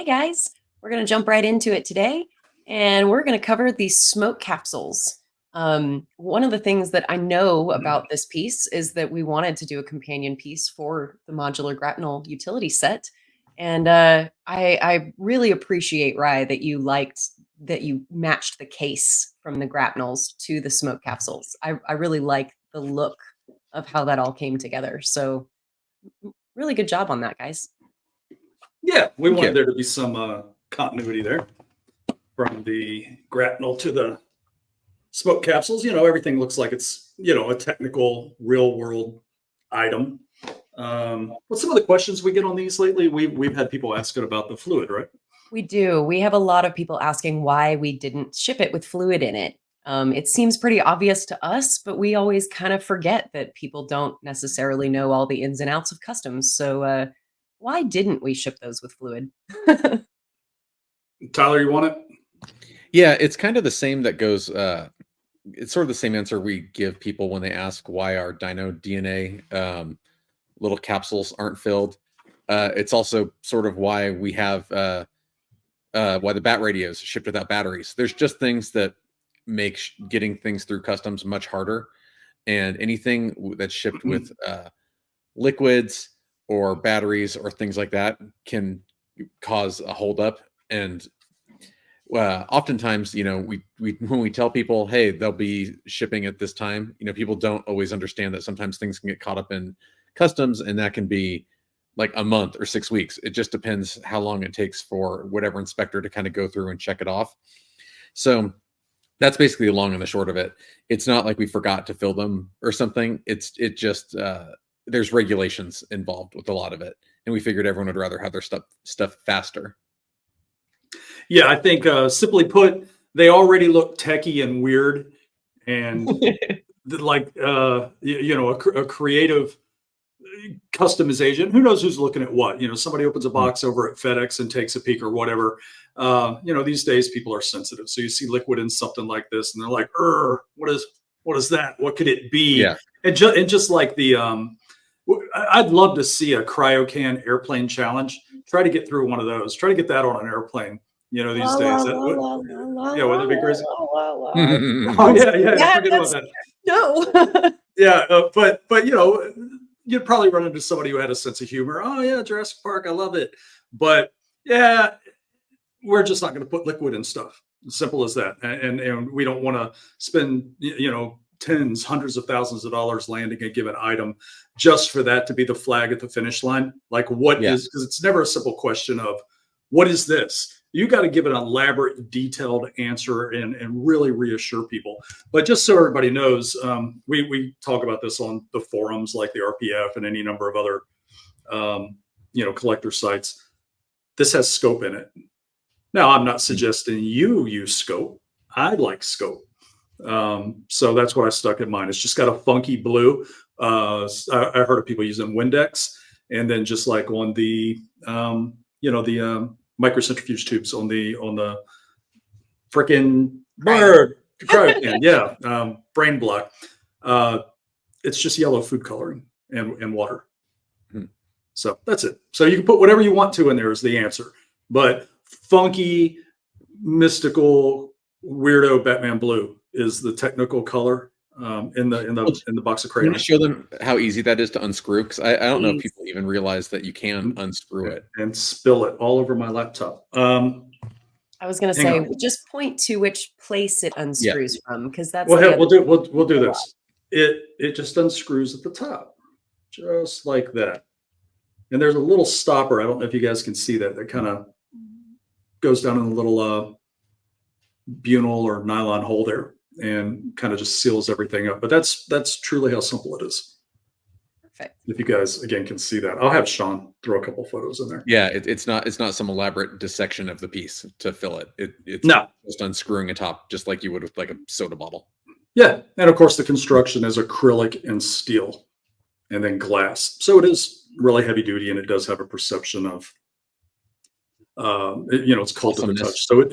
Hey guys, we're going to jump right into it today, and we're going to cover these smoke capsules. One of the things that I know about this piece is that we wanted to do a companion piece for the modular grapnel utility set. And I really appreciate, Rye, that you matched the case from the grapnels to the smoke capsules. I really like the look of how that all came together. So really good job on that, guys. Yeah, we wanted there to be some continuity there from the grapnel to the smoke capsules. Everything looks like it's, a technical real world item. What's some of the questions we get on these lately? We've had people asking about the fluid, right? We do. We have a lot of people asking why we didn't ship it with fluid in it. It seems pretty obvious to us, but we always kind of forget that people don't necessarily know all the ins and outs of customs. So why didn't we ship those with fluid? Tyler, you want it? Yeah, it's kind of the same that goes, it's sort of the same answer we give people when they ask why our dino DNA little capsules aren't filled. It's also sort of why we have, why the bat radios shipped without batteries. There's just things that make getting things through customs much harder. And anything that's shipped with liquids or batteries or things like that can cause a holdup. And oftentimes, we when we tell people, hey, they'll be shipping at this time, people don't always understand that sometimes things can get caught up in customs, and that can be like a month or 6 weeks. It just depends how long it takes for whatever inspector to kind of go through and check it off. So that's basically the long and the short of it. It's not like we forgot to fill them or something. It just there's regulations involved with a lot of it, and we figured everyone would rather have their stuff faster. Yeah, I think simply put, they already look techie and weird, and like a creative customization. Who knows who's looking at what? Somebody opens a box over at FedEx and takes a peek or whatever. These days people are sensitive, so you see liquid in something like this, and they're like, what is that? What could it be?" Yeah. And just like the I'd love to see a cryocan airplane challenge. Try to get through one of those. Try to get that on an airplane. These days. Yeah, would that be crazy? Oh yeah. Forget about that. No. Yeah, but you'd probably run into somebody who had a sense of humor. Oh yeah, Jurassic Park, I love it. But yeah, we're just not going to put liquid in stuff. Simple as that. And we don't want to spend tens, hundreds of thousands of dollars landing a given item just for that to be the flag at the finish line. Like because it's never a simple question of what is this? You got to give an elaborate, detailed answer and really reassure people. But just so everybody knows, we talk about this on the forums like the RPF and any number of other, collector sites. This has scope in it. Now, I'm not suggesting you use scope. I like scope. So that's what I stuck in mind. It's just got a funky blue. I heard of people using Windex, and then just like on the, microcentrifuge tubes on the frickin' bird cryocan, brain block. It's just yellow food coloring and water. So that's it. So you can put whatever you want to in there is the answer. But funky, mystical, weirdo Batman blue is the technical color in the box of crayons. I'm going to show them how easy that is to unscrew, because I don't know if people even realize that you can unscrew it and spill it all over my laptop. I was going to say, just point to which place it unscrews from, because that's we'll do this. It just unscrews at the top, just like that. And there's a little stopper. I don't know if you guys can see that. That kind of goes down in a little bunel or nylon hole there, and kind of just seals everything up. But that's truly how simple it is. Perfect. If you guys again can see that, I'll have Sean throw a couple photos in there. Yeah, it's not some elaborate dissection of the piece to fill it. It's just unscrewing a top, just like you would with like a soda bottle. Yeah, and of course the construction is acrylic and steel, and then glass. So it is really heavy duty, and it does have a perception of it's cold to the touch. So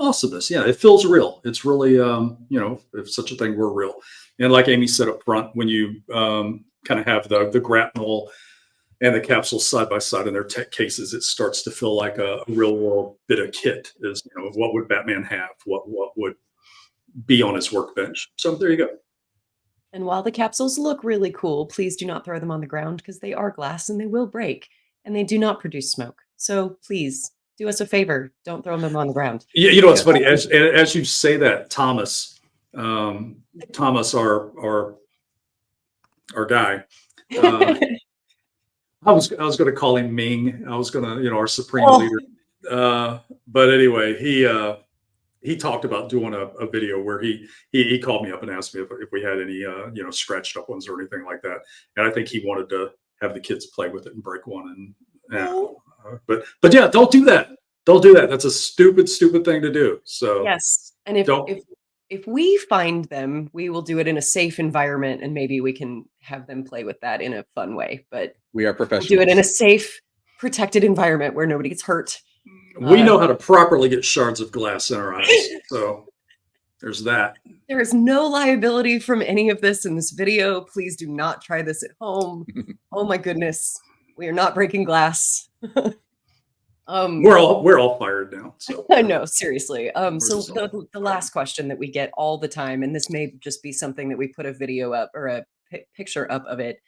awesomeness. Yeah, it feels real. It's really if such a thing were real. And like Amy said up front, when you kind of have the grapnel and the capsules side by side in their tech cases, it starts to feel like a real world bit of kit. Is, you know, what would Batman have? What would be on his workbench? So there you go. And while the capsules look really cool, please do not throw them on the ground because they are glass and they will break and they do not produce smoke. So please do us a favor. Don't throw them on the ground. Yeah, you know, it's funny as you say that, Thomas, Thomas, our guy. I was going to call him Ming. I was going to, you know, our supreme leader. But anyway, he talked about doing a video where he called me up and asked me if we had any you know, scratched up ones or anything like that. And I think he wanted to have the kids play with it and break one. And but yeah, don't do that. Don't do that. That's a stupid thing to do. So yes, and if we find them, we will do it in a safe environment, and maybe we can have them play with that in a fun way. But we are professionals. We'll do it in a safe, protected environment where nobody gets hurt. We know how to properly get shards of glass in our eyes. So there's that. There is no liability from any of this in this video. Please do not try this at home. Oh my goodness. We are not breaking glass. We're all fired now. So I know, seriously. So the last question that we get all the time, and this may just be something that we put a video up or a picture up of it.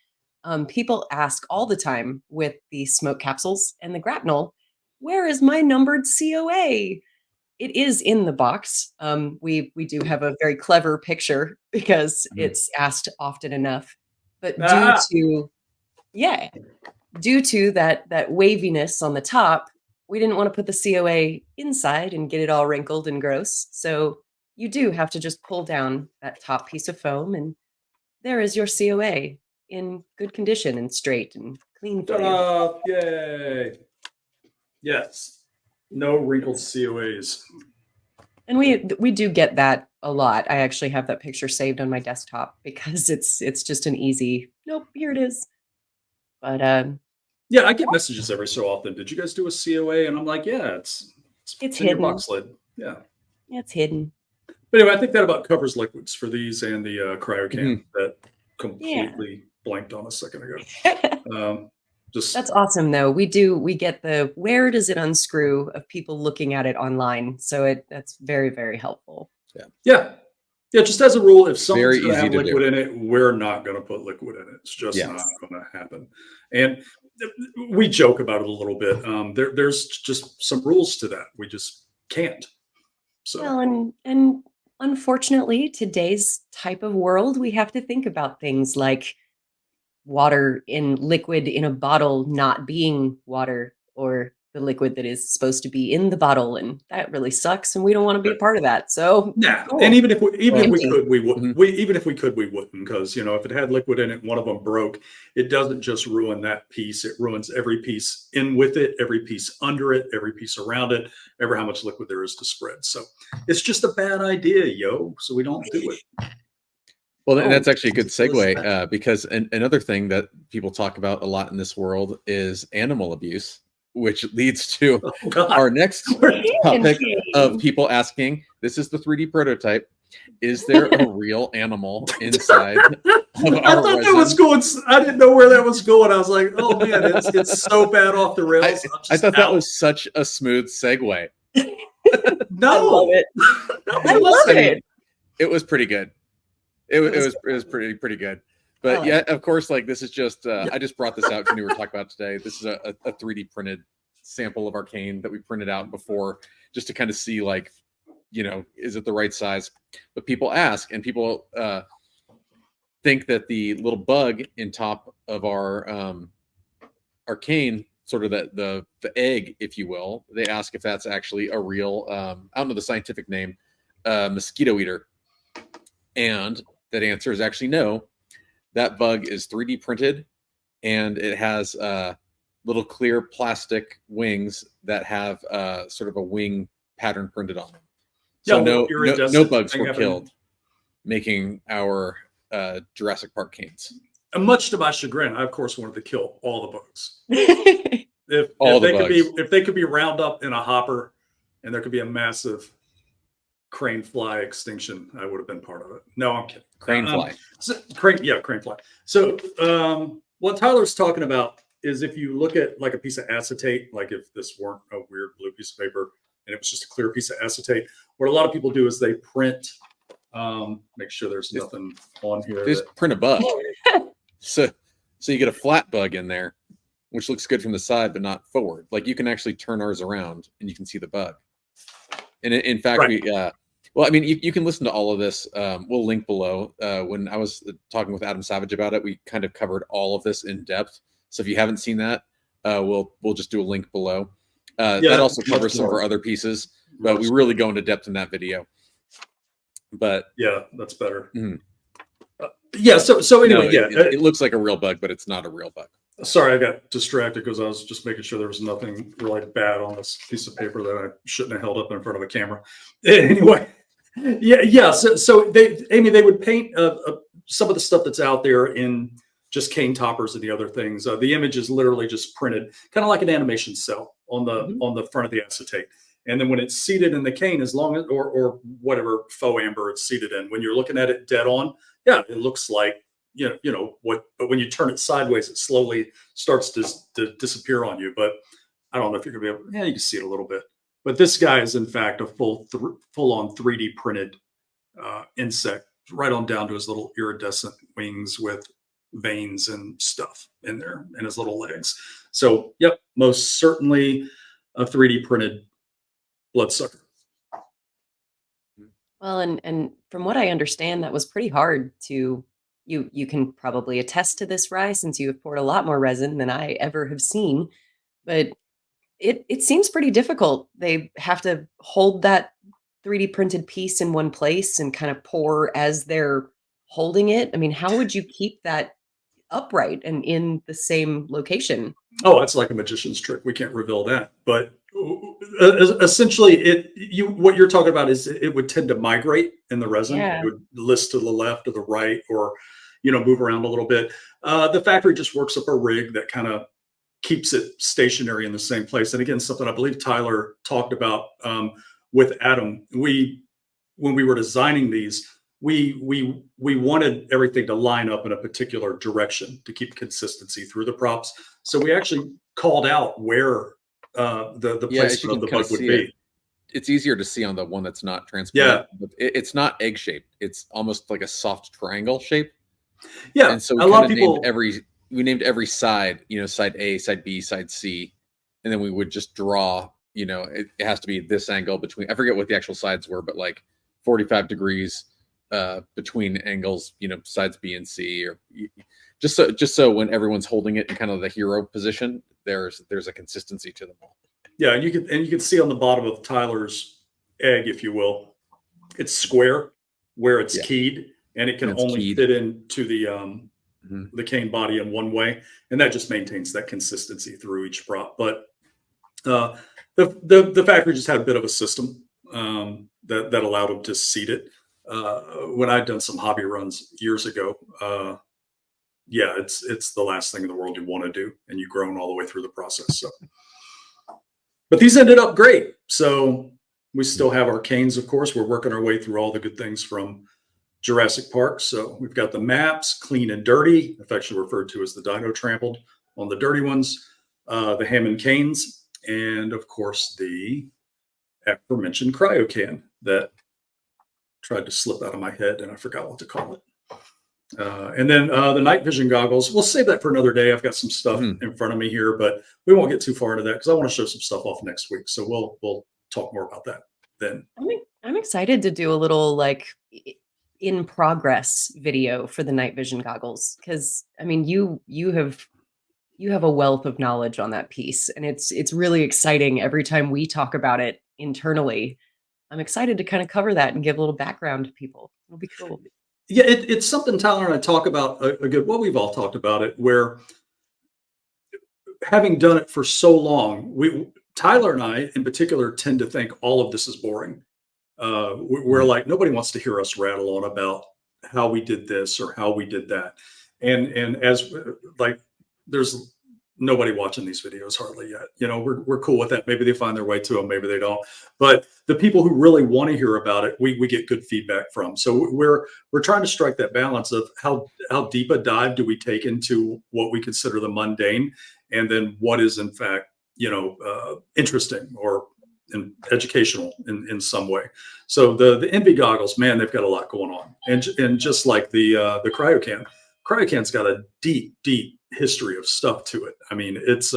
People ask all the time with the smoke capsules and the grapnel, where is my numbered COA? It is in the box. We do have a very clever picture because it's asked often enough. But due to that waviness on the top, we didn't want to put the COA inside and get it all wrinkled and gross. So you do have to just pull down that top piece of foam, and there is your COA in good condition and straight and clean for you. Yay. Yes. No wrinkled COAs. And we do get that a lot. I actually have that picture saved on my desktop because it's just an easy, nope, here it is. But yeah, I get messages every so often. Did you guys do a COA? And I'm like, yeah, it's hidden. Your box lid. Yeah, it's hidden. But anyway, I think that about covers liquids for these and the cryocan that completely blanked on a second ago. That's awesome, though. We get the where does it unscrew of people looking at it online. So that's very, very helpful. Yeah. Just as a rule, if something's going to have liquid in it, we're not going to put liquid in it. It's just not going to happen. And we joke about it a little bit. There's just some rules to that. We just can't. So well, and unfortunately, today's type of world, we have to think about things like water in liquid in a bottle not being water, or the liquid that is supposed to be in the bottle, and that really sucks, and we don't want to be a part of that. So and even if we could, we wouldn't. Even if we could, we wouldn't, because, you know, if it had liquid in it and one of them broke, it doesn't just ruin that piece, it ruins every piece in with it, every piece under it, every piece around it, ever how much liquid there is to spread. So it's just a bad idea, so we don't do it. Well, and that's actually a good segue, because another thing that people talk about a lot in this world is animal abuse, which leads to our next topic of people asking, this is the 3D prototype, is there a real animal inside of I thought resin? that was going, I didn't know where that was going. I was like, oh man, it's so bad off the rails. I thought that was such a smooth segue. No. I love it. I love it. It was pretty good. It was pretty good. But yeah, of course, like this is just, I just brought this out because we were talking about today. This is a 3D printed sample of Arcane that we printed out before, just to kind of see, like, you know, is it the right size? But people ask, and people think that the little bug in top of our Arcane, sort of the egg, if you will, they ask if that's actually a real, I don't know the scientific name, mosquito eater. And that answer is actually no. That bug is 3D printed, and it has little clear plastic wings that have sort of a wing pattern printed on them. So no bugs were killed making our Jurassic Park canes. And much to my chagrin, I of course wanted to kill all the bugs. If they could be round up in a hopper, and there could be a massive crane fly extinction, I would have been part of it. No, I'm kidding. Crane fly. Crane fly. So what Tyler's talking about is if you look at like a piece of acetate, like if this weren't a weird blue piece of paper and it was just a clear piece of acetate, what a lot of people do is they print, make sure there's nothing on here. Just print a bug. So you get a flat bug in there, which looks good from the side, but not forward. Like you can actually turn ours around and you can see the bug. And in fact, Right. well, I mean, you can listen to all of this. We'll link below. When I was talking with Adam Savage about it, we kind of covered all of this in depth. So if you haven't seen that, we'll just do a link below. That also covers some of our other pieces, but we really go into depth in that video. But yeah, that's better. Yeah. So anyway, it looks like a real bug, but it's not a real bug. Sorry, I got distracted because I was just making sure there was nothing really bad on this piece of paper that I shouldn't have held up in front of a camera. Anyway, yeah. So they would paint some of the stuff that's out there in just cane toppers and the other things. The image is literally just printed, kind of like an animation cell on the front of the acetate. And then when it's seated in the cane, as long as or whatever faux amber it's seated in, when you're looking at it dead on, yeah, it looks like. You know what, but when you turn it sideways, it slowly starts to disappear on you. But I don't know if you're gonna be able. Yeah, you can see it a little bit. But this guy is in fact a full-on 3D printed insect, right on down to his little iridescent wings with veins and stuff in there, and his little legs. So, yep, most certainly a 3D printed bloodsucker. Well, and from what I understand, that was pretty hard to. You can probably attest to this, Rye, since you have poured a lot more resin than I ever have seen. But it seems pretty difficult. They have to hold that 3D printed piece in one place and kind of pour as they're holding it. I mean, how would you keep that upright and in the same location? Oh, that's like a magician's trick. We can't reveal that. But essentially, what you're talking about is it would tend to migrate in the resin. Yeah. It would list to the left or the right, or move around a little bit. The factory just works up a rig that kind of keeps it stationary in the same place. And again, something I believe Tyler talked about with Adam. When we were designing these, we wanted everything to line up in a particular direction to keep consistency through the props. So we actually called out where the placement of the bug would be. It's easier to see on the one that's not transparent. Yeah, it's not egg shaped. It's almost like a soft triangle shape. Yeah, and so we named every side, side A, side B, side C, and then we would just draw. It has to be this angle between. I forget what the actual sides were, but like 45 degrees between angles. Sides B and C, or just so when everyone's holding it in kind of the hero position, there's a consistency to them all. Yeah, and you can see on the bottom of Tyler's egg, if you will, it's square where it's keyed, and it can only fit into the cane body in one way, and that just maintains that consistency through each prop. But the factory just had a bit of a system that allowed them to seat it. When I'd done some hobby runs years ago, it's the last thing in the world you want to do, and you groan all the way through the process. So. But these ended up great. So we still have our canes, of course. We're working our way through all the good things from Jurassic Park. So we've got the maps, clean and dirty, affectionately referred to as the dino trampled on the dirty ones, the Hammond canes, and of course the aforementioned cryo can that tried to slip out of my head and I forgot what to call it. And then the night vision goggles, we'll save that for another day. I've got some stuff in front of me here, but we won't get too far into that because I want to show some stuff off next week. So we'll talk more about that then. I'm excited to do a little in progress video for the night vision goggles, because I mean you have a wealth of knowledge on that piece, and it's really exciting every time we talk about it internally. I'm excited to kind of cover that and give a little background to people. It'll be cool. Yeah, it's something Tyler and I talk about well, we've all talked about it, where having done it for so long, Tyler and I in particular tend to think all of this is boring. We're like, nobody wants to hear us rattle on about how we did this or how we did that. And as there's nobody watching these videos hardly yet. We're cool with that. Maybe they find their way to them, maybe they don't. But the people who really want to hear about it, we get good feedback from. So we're trying to strike that balance of how deep a dive do we take into what we consider the mundane, and then what is in fact, interesting or educational in some way. So the Envy goggles, man, they've got a lot going on, and just like the Cryocan's got a deep history of stuff to it. I mean, it's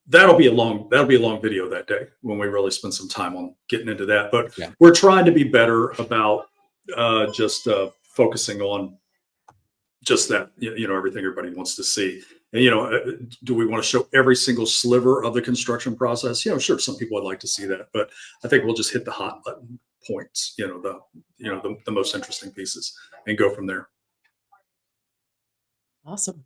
that'll be a long video that day when we really spend some time on getting into that. But Yeah. we're trying to be better about just focusing on just that, everything everybody wants to see. And, do we want to show every single sliver of the construction process? Sure, some people would like to see that, but I think we'll just hit the hot button points, the most interesting pieces, and go from there. Awesome.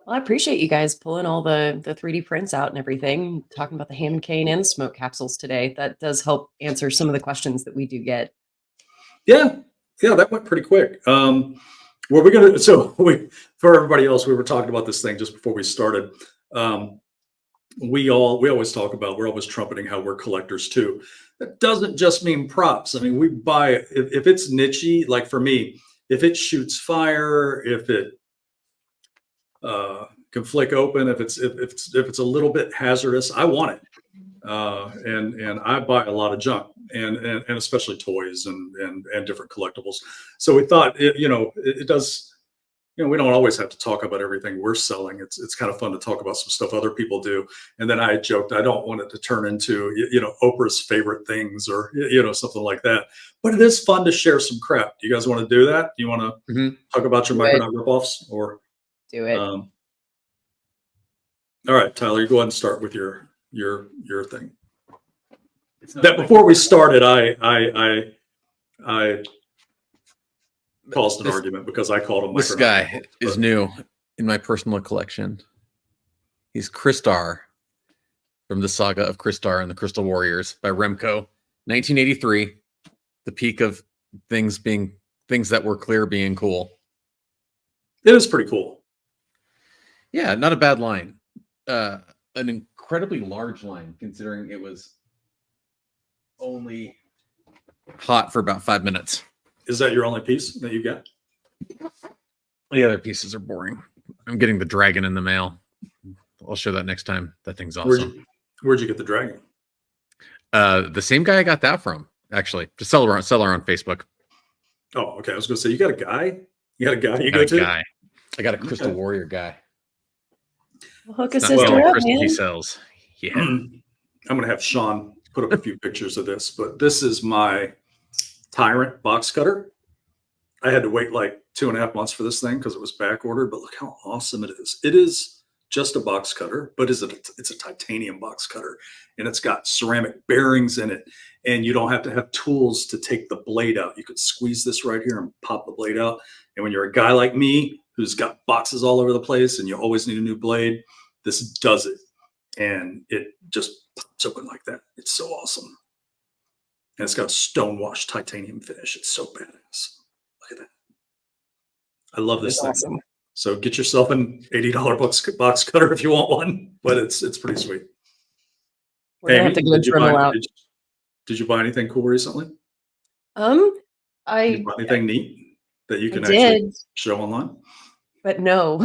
Well, I appreciate you guys pulling all the 3D prints out and everything, talking about the Hammond cane and the smoke capsules today. That does help answer some of the questions that we do get. Yeah, that went pretty quick. For everybody else, we were talking about this thing just before we started. We always talk about, we're always trumpeting how we're collectors too. That doesn't just mean props. I mean, we buy, if it's nichey, like for me, if it shoots fire, if it can flick open, if it's a little bit hazardous, I want it. And I buy a lot of junk, and especially toys and different collectibles. So we thought it does, we don't always have to talk about everything we're selling. It's kind of fun to talk about some stuff other people do. And then I joked, I don't want it to turn into, Oprah's favorite things or, something like that. But it is fun to share some crap. Do you guys want to do that? Do you want to talk about your Micronaut ripoffs, or do it? All right, Tyler, you go ahead and start with your thing. That before we started, I caused an argument because I called him. This guy is new in my personal collection. He's Crystar from the saga of Crystar and the Crystal Warriors by Remco, 1983. The peak of things that were clear being cool. It is pretty cool. Yeah, not a bad line. An incredibly large line, considering it was only hot for about 5 minutes. Is that your only piece that you got? The other pieces are boring. I'm getting the dragon in the mail. I'll show that next time. That thing's awesome. Where'd you get the dragon? The same guy I got that from, actually. Just seller on Facebook. Oh, okay. I was going to say, you got a guy? You got a guy you go to? Guy. I got a Crystal Warrior guy. Well, hook a Not sister the only up, crystal man. he sells. Yeah. I'm going to have Sean put up a few pictures of this, but this is my Tyrant box cutter. I had to wait like 2.5 months for this thing because it was back ordered, but look how awesome it is. It is just a box cutter, but it's a titanium box cutter, and it's got ceramic bearings in it, and you don't have to have tools to take the blade out. You could squeeze this right here and pop the blade out. And when you're a guy like me who's got boxes all over the place and you always need a new blade, this does it, and it just pops open like that. It's so awesome. And it's got a stonewashed titanium finish. It's so badass. Look at that. I love this thing. Awesome. So get yourself an $80 box cutter if you want one, but it's pretty sweet. We're gonna have to get a Dremel out. Did you buy anything cool recently? Did I you buy anything neat that you can I actually did, show online? but no,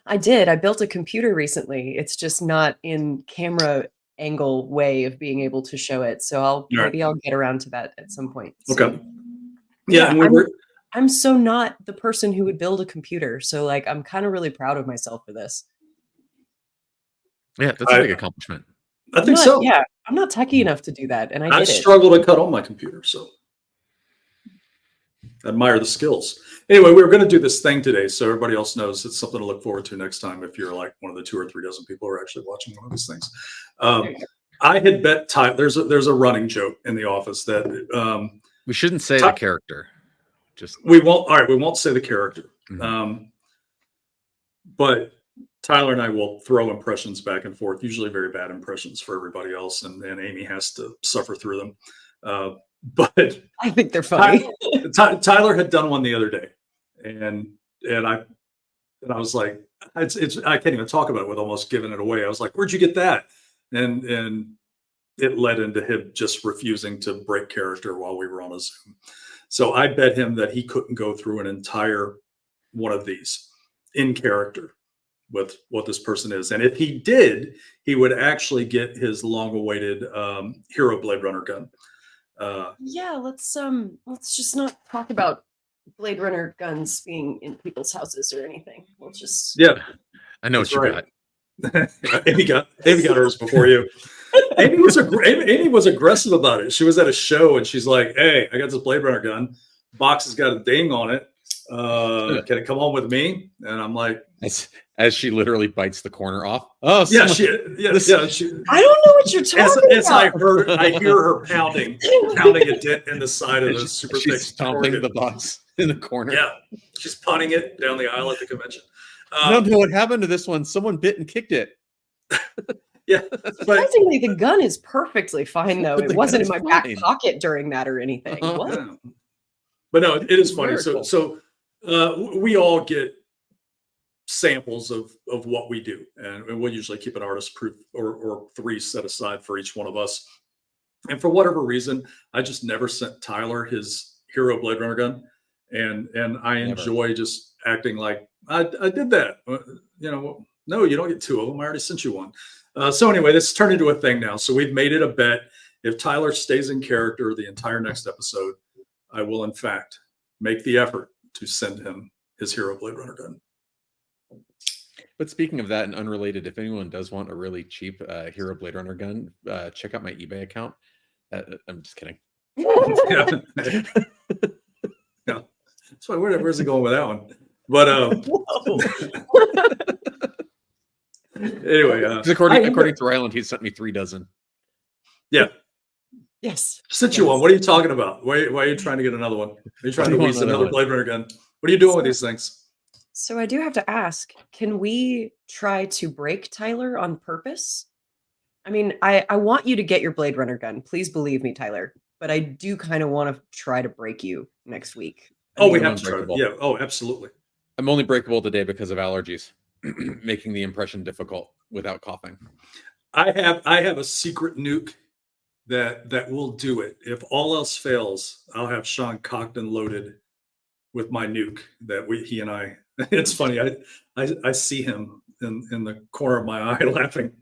I did. I built a computer recently. It's just not in camera angle way of being able to show it. So maybe I'll get around to that at some point. Okay. soon. Yeah, and I'm so not the person who would build a computer. So like, I'm kind of really proud of myself for this. Yeah, that's a big accomplishment. I think so. Yeah, I'm not techie enough to do that, and I did it. struggle to cut on my computer, so I admire the skills. Anyway, we were going to do this thing today, so everybody else knows it's something to look forward to next time if you're like one of the 2 or 3 dozen people who are actually watching one of these things. I had bet Ty. There's a running joke in the office that we shouldn't say the character. We won't. All right, we won't say the character. Mm-hmm. But Tyler and I will throw impressions back and forth, usually very bad impressions for everybody else, and Amy has to suffer through them. But I think they're funny. Tyler had done one the other day, and I was like, I can't even talk about it with almost giving it away. I was like, where'd you get that? And it led into him just refusing to break character while we were on a Zoom. So I bet him that he couldn't go through an entire one of these in character with what this person is. And if he did, he would actually get his long-awaited Hero Blade Runner gun. Yeah, let's just not talk about Blade Runner guns being in people's houses or anything. We'll just I know what you got. Amy got hers before you. Amy was aggressive about it. She was at a show and she's like, "Hey, I got this Blade Runner gun. Box has got a ding on it. Can it come home with me?" And I'm like, as she literally bites the corner off. Oh, yeah, someone, she. I don't know what you're talking As about. I hear her pounding a dent in the side of the super thick. She's stomping the box in the corner. Yeah, she's punting it down the aisle at the convention. I don't know what happened to this one. Someone bit and kicked it. Yeah, surprisingly, the gun is perfectly fine, though. But It wasn't in gun's my back fine. pocket during that or anything. What? yeah. But no, it is funny. Miracle. So we all get samples of what we do, and we'll usually keep an artist proof or 3 set aside for each one of us. And for whatever reason, I just never sent Tyler his Hero Blade Runner gun, and I enjoy just acting like I did that. No, you don't get 2 of them. I already sent you one. So anyway, this turned into a thing now. So we've made it a bet. If Tyler stays in character the entire next episode, I will in fact make the effort to send him his Hero Blade Runner gun. But speaking of that and unrelated, if anyone does want a really cheap Hero Blade Runner gun, check out my eBay account. I'm just kidding. Yeah. Yeah. So where's he going with that one? But anyway, according to Ryland, he sent me 3 dozen. Yeah. Yes. Sent you one. What are you talking about? Why are you trying to get another one? Are you trying to lease another Blade Runner gun? What are you doing with these things? So I do have to ask, can we try to break Tyler on purpose? I mean, I want you to get your Blade Runner gun. Please believe me, Tyler. But I do kind of want to try to break you next week. We have to try. Yeah. Oh, absolutely. I'm only breakable today because of allergies, making the impression difficult without coughing. I have a secret nuke that will do it. If all else fails, I'll have Sean cocked and loaded with my nuke that he and I. It's funny. I see him in the corner of my eye laughing.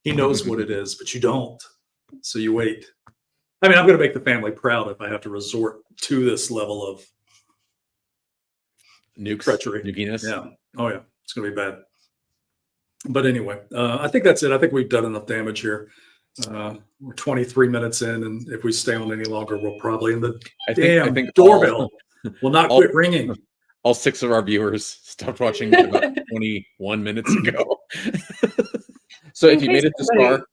He knows what it is, but you don't. So you wait. I mean, I'm going to make the family proud if I have to resort to this level of treachery. Nukiness. Yeah. Oh yeah. It's going to be bad. But anyway, I think that's it. I think we've done enough damage here. We're 23 minutes in, and if we stay on any longer, we'll probably I think doorbell will not quit ringing. All 6 of our viewers stopped watching about 21 minutes ago. So if you made it this far,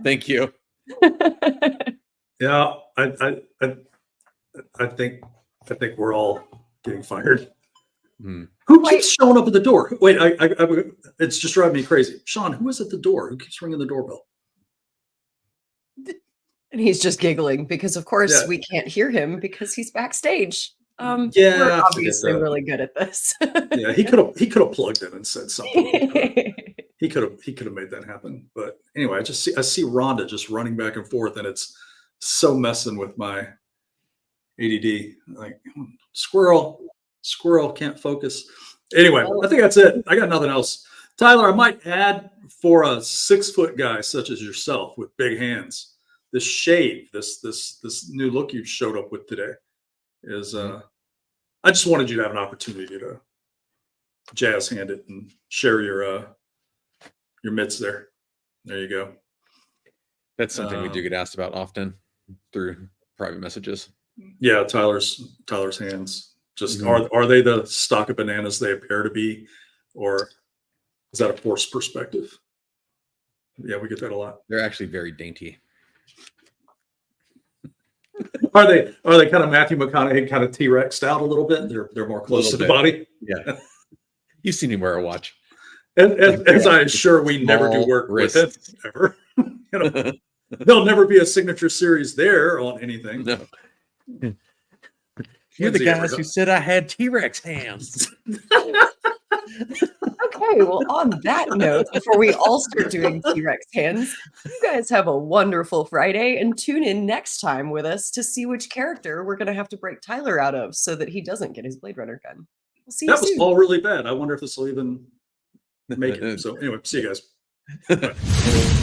thank you. Yeah, I think we're all getting fired. Who keeps showing up at the door? Wait, it's just driving me crazy. Sean, who is at the door? Who keeps ringing the doorbell? And he's just giggling because, of course, we can't hear him because he's backstage. We're obviously really good at this. Yeah, he could have plugged in and said something. He could have made that happen. But anyway, I see Rhonda just running back and forth, and it's so messing with my ADD. Like squirrel can't focus. Anyway, I think that's it. I got nothing else. Tyler, I might add, for a 6-foot guy such as yourself with big hands, this shave, this new look you showed up with today is I just wanted you to have an opportunity to jazz hand it and share your mitts there. There you go. That's something we do get asked about often through private messages. Yeah, Tyler's hands. Just are they the stock of bananas they appear to be, or is that a forced perspective? Yeah, we get that a lot. They're actually very dainty. Are they kind of Matthew McConaughey, kind of T-Rexed out a little bit? They're more close to the body. Yeah, you've seen him wear a watch. As I'm sure we never do work with it ever. There'll never be a signature series there on anything. No. You're the guys who said I had T-Rex hands. Okay, well, on that note, before we all start doing T-Rex hands, you guys have a wonderful Friday and tune in next time with us to see which character we're going to have to break Tyler out of so that he doesn't get his Blade Runner gun. We'll see you soon. That was all really bad. I wonder if this will even make it. So anyway, see you guys. Bye.